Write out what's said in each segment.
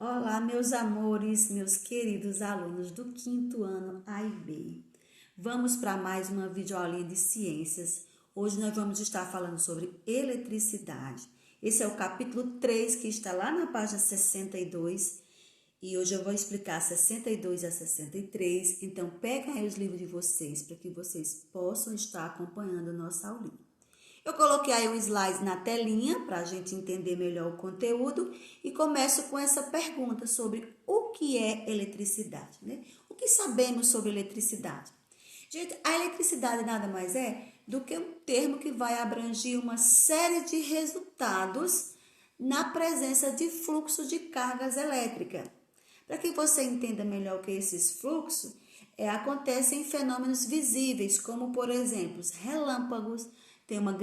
Olá, meus amores, meus queridos alunos do quinto ano A e B. Vamos para mais uma videoaulinha de ciências. Hoje nós vamos estar falando sobre eletricidade. Esse é o capítulo 3 que está lá na página 62 e hoje eu vou explicar 62 a 63. Então, peguem aí os livros de vocês para que vocês possam estar acompanhando a nossa aulinha. Eu coloquei aí um slide na telinha para a gente entender melhor o conteúdo e começo com essa pergunta sobre o que é eletricidade, né? O que sabemos sobre eletricidade? Gente, a eletricidade nada mais é do que um termo que vai abranger uma série de resultados na presença de fluxo de cargas elétricas. Para que você entenda melhor o que é esses fluxos, acontecem fenômenos visíveis, como por exemplo, os relâmpagos, tem um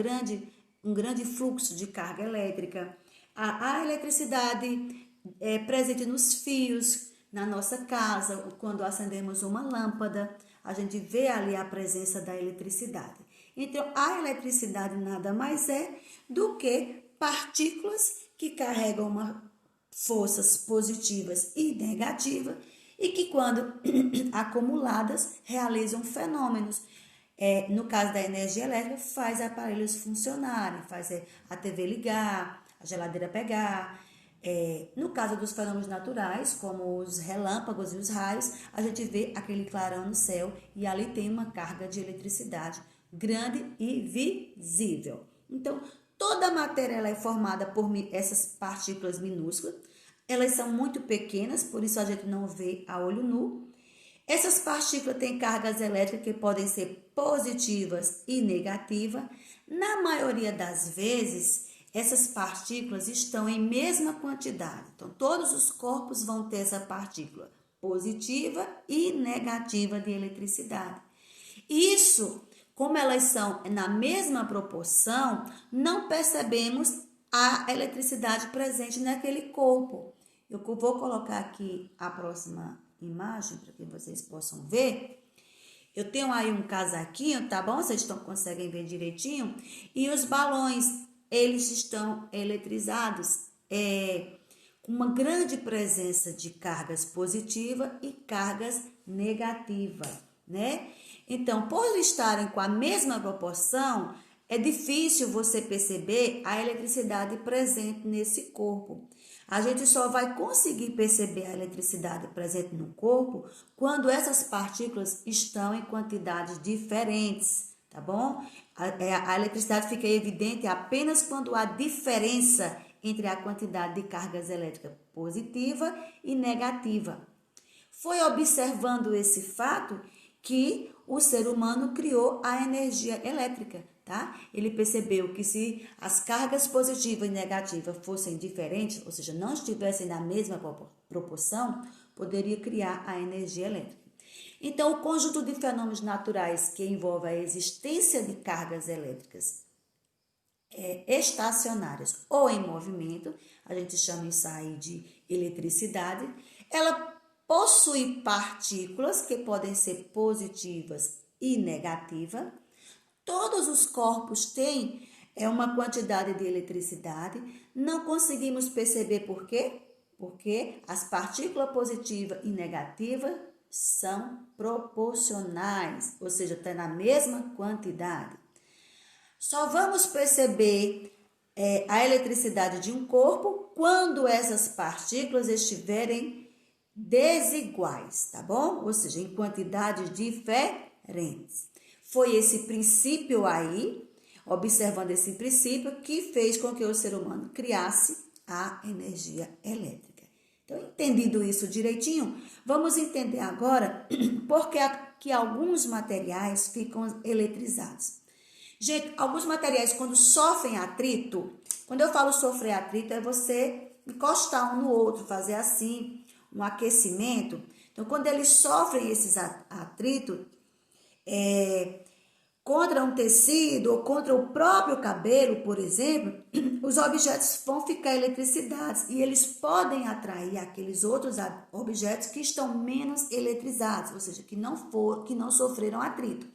grande fluxo de carga elétrica. A eletricidade é presente nos fios, na nossa casa, quando acendemos uma lâmpada, a gente vê ali a presença da eletricidade. Então, a eletricidade nada mais é do que partículas que carregam forças positivas e negativas e que, quando acumuladas, realizam fenômenos. No caso da energia elétrica, faz aparelhos funcionarem, faz a TV ligar, a geladeira pegar. No caso dos fenômenos naturais, como os relâmpagos e os raios, a gente vê aquele clarão no céu e ali tem uma carga de eletricidade grande e visível. Então, toda a matéria ela é formada por essas partículas minúsculas. Elas são muito pequenas, por isso a gente não vê a olho nu. Essas partículas têm cargas elétricas que podem ser positivas e negativas. Na maioria das vezes, essas partículas estão em mesma quantidade. Então, todos os corpos vão ter essa partícula positiva e negativa de eletricidade. Isso, como elas são na mesma proporção, não percebemos a eletricidade presente naquele corpo. Eu vou colocar aqui a próxima imagem para que vocês possam ver. Eu tenho aí um casaquinho, tá bom? Vocês conseguem ver direitinho. E os balões, eles estão eletrizados com uma grande presença de cargas positivas e cargas negativas, né? Então, por estarem com a mesma proporção, é difícil você perceber a eletricidade presente nesse corpo. A gente só vai conseguir perceber a eletricidade presente no corpo quando essas partículas estão em quantidades diferentes, tá bom? A eletricidade fica evidente apenas quando há diferença entre a quantidade de cargas elétricas positiva e negativa. Foi observando esse fato que o ser humano criou a energia elétrica, tá? Ele percebeu que se as cargas positivas e negativas fossem diferentes, ou seja, não estivessem na mesma proporção, poderia criar a energia elétrica. Então, o conjunto de fenômenos naturais que envolve a existência de cargas elétricas estacionárias ou em movimento, a gente chama isso aí de eletricidade, ela possui partículas que podem ser positivas e negativas. Todos os corpos têm uma quantidade de eletricidade. Não conseguimos perceber por quê? Porque as partículas positivas e negativas são proporcionais, ou seja, está na mesma quantidade. Só vamos perceber a eletricidade de um corpo quando essas partículas estiverem desiguais, tá bom? Ou seja, em quantidades diferentes. Foi esse princípio aí, observando esse princípio, que fez com que o ser humano criasse a energia elétrica. Então, entendido isso direitinho, vamos entender agora por que alguns materiais ficam eletrizados. Gente, alguns materiais, quando sofrem atrito, quando eu falo sofrer atrito, é você encostar um no outro, fazer assim, um aquecimento. Então, quando eles sofrem esses atritos contra um tecido ou contra o próprio cabelo, por exemplo, os objetos vão ficar eletrizados e eles podem atrair aqueles outros objetos que estão menos eletrizados, ou seja, que não sofreram atrito.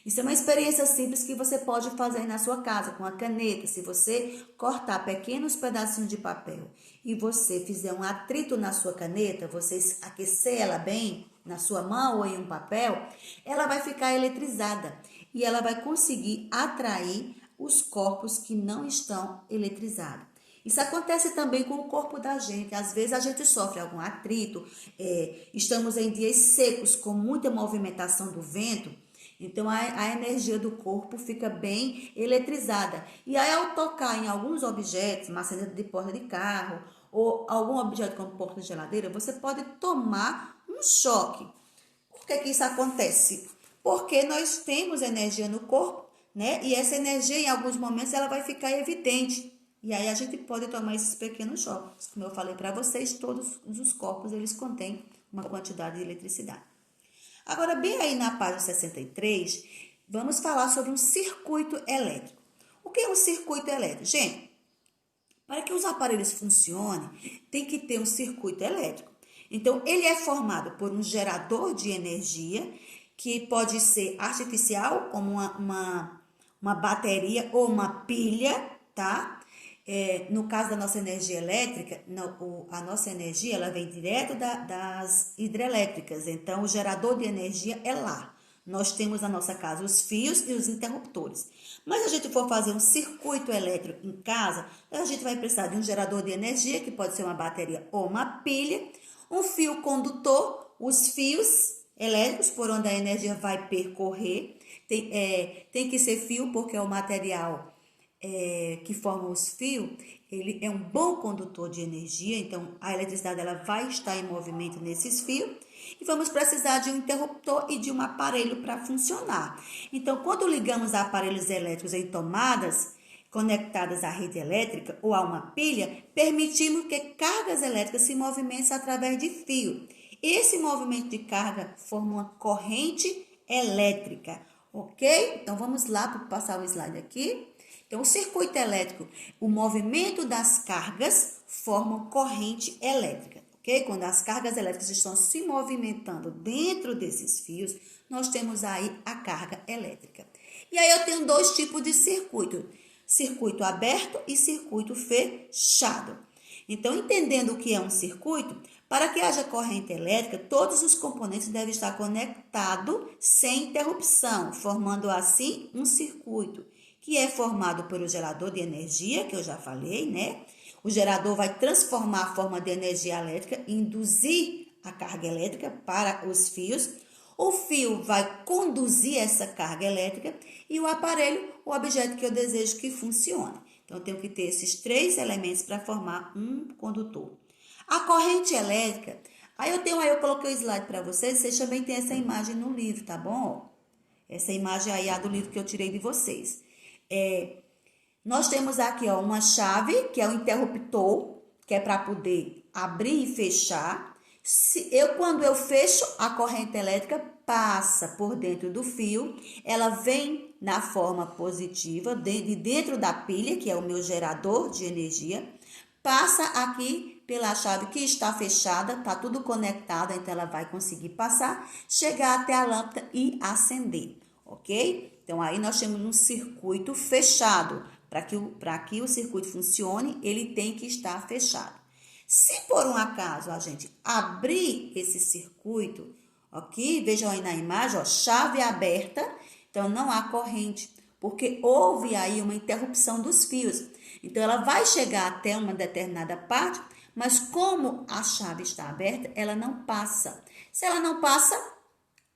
Isso é uma experiência simples que você pode fazer na sua casa com a caneta. Se você cortar pequenos pedacinhos de papel e você fizer um atrito na sua caneta, você aquecer ela bem na sua mão ou em um papel, ela vai ficar eletrizada e ela vai conseguir atrair os corpos que não estão eletrizados. Isso acontece também com o corpo da gente. Às vezes a gente sofre algum atrito, estamos em dias secos com muita movimentação do vento, então a energia do corpo fica bem eletrizada. E aí ao tocar em alguns objetos, maçaneta de porta de carro ou algum objeto como porta de geladeira, você pode tomar um choque. Por que que isso acontece? Porque nós temos energia no corpo, né? E essa energia em alguns momentos ela vai ficar evidente. E aí a gente pode tomar esses pequenos choques. Como eu falei para vocês, todos os corpos eles contêm uma quantidade de eletricidade. Agora, bem aí na página 63, vamos falar sobre um circuito elétrico. O que é um circuito elétrico? Gente, para que os aparelhos funcionem, tem que ter um circuito elétrico. Então, ele é formado por um gerador de energia, que pode ser artificial, como uma bateria ou uma pilha, tá? No caso da nossa energia elétrica, a nossa energia ela vem direto das hidrelétricas, então o gerador de energia é lá. Nós temos na nossa casa os fios e os interruptores. Mas se a gente for fazer um circuito elétrico em casa, a gente vai precisar de um gerador de energia, que pode ser uma bateria ou uma pilha, um fio condutor, os fios elétricos por onde a energia vai percorrer. Tem que ser fio porque é o material que forma os fios, ele é um bom condutor de energia, então a eletricidade ela vai estar em movimento nesses fios e vamos precisar de um interruptor e de um aparelho para funcionar. Então, quando ligamos aparelhos elétricos em tomadas conectadas à rede elétrica ou a uma pilha, permitimos que cargas elétricas se movimentem através de fio. Esse movimento de carga forma uma corrente elétrica, ok? Então, vamos lá para passar o slide aqui. Então, o circuito elétrico, o movimento das cargas forma corrente elétrica, ok? Quando as cargas elétricas estão se movimentando dentro desses fios, nós temos aí a carga elétrica. E aí eu tenho dois tipos de circuito, circuito aberto e circuito fechado. Então, entendendo o que é um circuito, para que haja corrente elétrica, todos os componentes devem estar conectados sem interrupção, formando assim um circuito, que é formado pelo gerador de energia, que eu já falei, né? O gerador vai transformar a forma de energia elétrica e induzir a carga elétrica para os fios. O fio vai conduzir essa carga elétrica e o aparelho, o objeto que eu desejo que funcione. Então, eu tenho que ter esses três elementos para formar um condutor. A corrente elétrica, aí eu coloquei o slide para vocês também têm essa imagem no livro, tá bom? Essa imagem aí é do livro que eu tirei de vocês. Nós temos aqui uma chave, que é o interruptor, que é para poder abrir e fechar. Quando eu fecho, a corrente elétrica passa por dentro do fio, ela vem na forma positiva, de dentro da pilha, que é o meu gerador de energia, passa aqui pela chave que está fechada, está tudo conectado, então ela vai conseguir passar, chegar até a lâmpada e acender, ok? Então, aí nós temos um circuito fechado. Para que o circuito funcione, ele tem que estar fechado. Se por um acaso a gente abrir esse circuito, ok? Vejam aí na imagem, chave aberta, então não há corrente, porque houve aí uma interrupção dos fios. Então, ela vai chegar até uma determinada parte, mas como a chave está aberta, ela não passa. Se ela não passa,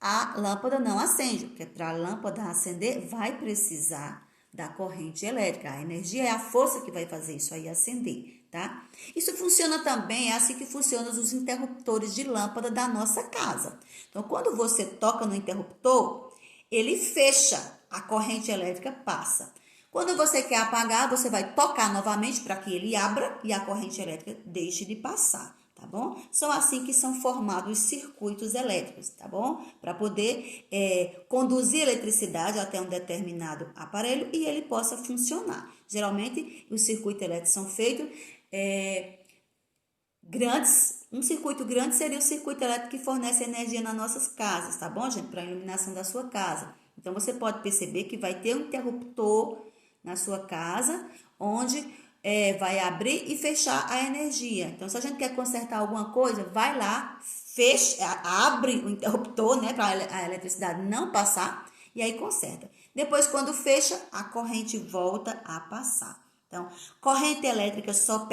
a lâmpada não acende, porque para a lâmpada acender vai precisar da corrente elétrica. A energia é a força que vai fazer isso aí acender, tá? Isso funciona também, é assim que funcionam os interruptores de lâmpada da nossa casa. Então, quando você toca no interruptor, ele fecha, a corrente elétrica passa. Quando você quer apagar, você vai tocar novamente para que ele abra e a corrente elétrica deixe de passar. Tá bom? São assim que são formados os circuitos elétricos, tá bom? Para poder conduzir eletricidade até um determinado aparelho e ele possa funcionar. Geralmente, os circuitos elétricos são feitos grandes. Um circuito grande seria o circuito elétrico que fornece energia nas nossas casas, tá bom, gente? Para a iluminação da sua casa. Então, você pode perceber que vai ter um interruptor na sua casa, onde vai abrir e fechar a energia. Então, se a gente quer consertar alguma coisa, vai lá, fecha, abre o interruptor, né, para a eletricidade não passar, e aí conserta. Depois, quando fecha, a corrente volta a passar. Então, corrente elétrica só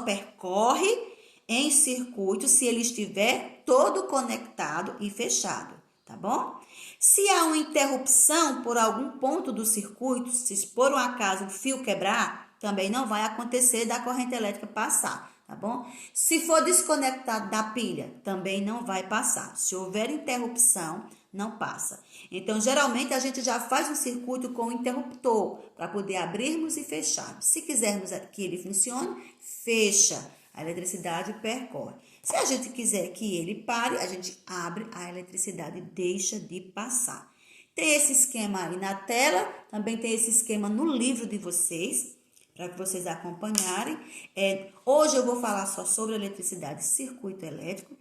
percorre em circuito se ele estiver todo conectado e fechado, tá bom? Se há uma interrupção por algum ponto do circuito, se por um acaso o fio quebrar, também não vai acontecer da corrente elétrica passar, tá bom? Se for desconectado da pilha, também não vai passar. Se houver interrupção, não passa. Então, geralmente, a gente já faz um circuito com interruptor para poder abrirmos e fecharmos. Se quisermos que ele funcione, fecha. A eletricidade percorre. Se a gente quiser que ele pare, a gente abre a eletricidade e deixa de passar. Tem esse esquema aí na tela, também tem esse esquema no livro de vocês, para que vocês acompanharem. Hoje eu vou falar só sobre eletricidade e circuito elétrico.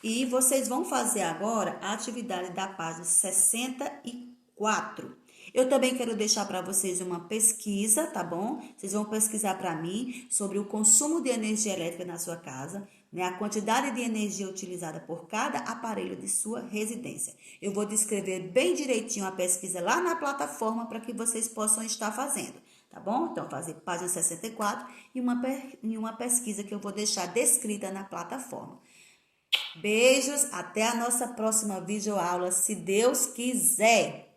E vocês vão fazer agora a atividade da página 64. Eu também quero deixar para vocês uma pesquisa, tá bom? Vocês vão pesquisar para mim sobre o consumo de energia elétrica na sua casa, né? A quantidade de energia utilizada por cada aparelho de sua residência. Eu vou descrever bem direitinho a pesquisa lá na plataforma para que vocês possam estar fazendo, tá bom? Então, fazer página 64 e uma pesquisa que eu vou deixar descrita na plataforma. Beijos, até a nossa próxima videoaula, se Deus quiser.